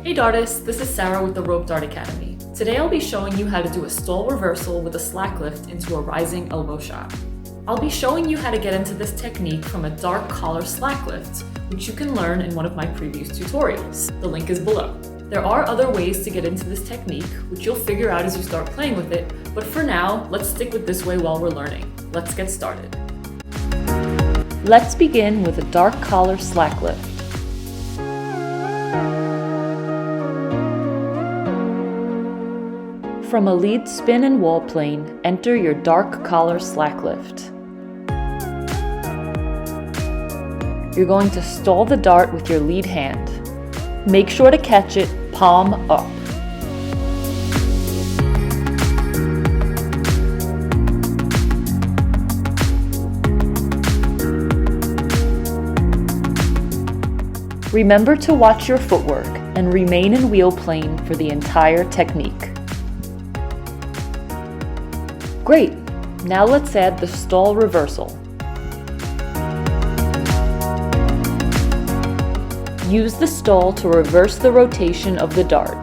Hey Dartists, this is Sarah with the Rope Dart Academy. Today I'll be showing you how to do a stall reversal with a slack lift into a rising elbow shot. I'll be showing you how to get into this technique from a dark collar slack lift, which you can learn in one of my previous tutorials. The link is below. There are other ways to get into this technique, which you'll figure out as you start playing with it, but for now, let's stick with this way while we're learning. Let's get started. Let's begin with a dark collar slack lift. From a lead spin and wall plane, enter your dark collar slack lift. You're going to stall the dart with your lead hand. Make sure to catch it palm up. Remember to watch your footwork and remain in wheel plane for the entire technique. Great! Now let's add the stall reversal. Use the stall to reverse the rotation of the dart.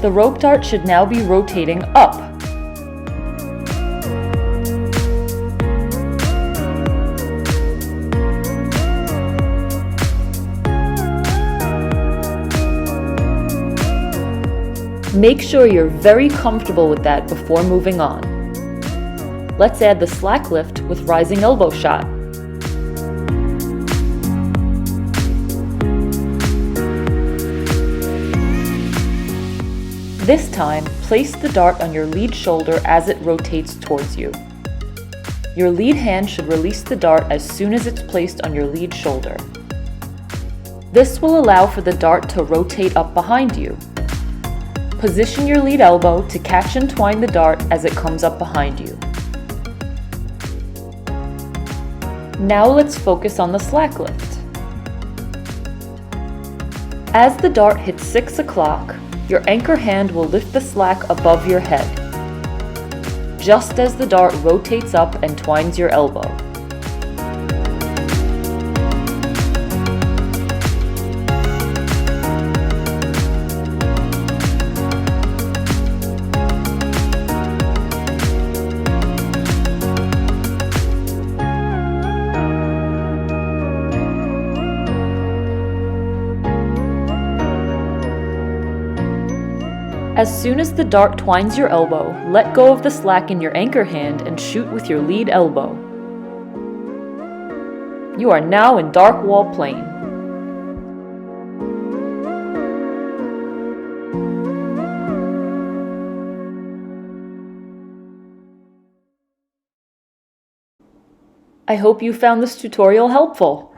The rope dart should now be rotating up. Make sure you're very comfortable with that before moving on. Let's add the slack lift with rising elbow shot. This time, place the dart on your lead shoulder as it rotates towards you. Your lead hand should release the dart as soon as it's placed on your lead shoulder. This will allow for the dart to rotate up behind you. Position your lead elbow to catch and twine the dart as it comes up behind you. Now let's focus on the slack lift. As the dart hits 6 o'clock, your anchor hand will lift the slack above your head, just as the dart rotates up and twines your elbow. As soon as the dart twines your elbow, let go of the slack in your anchor hand and shoot with your lead elbow. You are now in dark wall plane. I hope you found this tutorial helpful.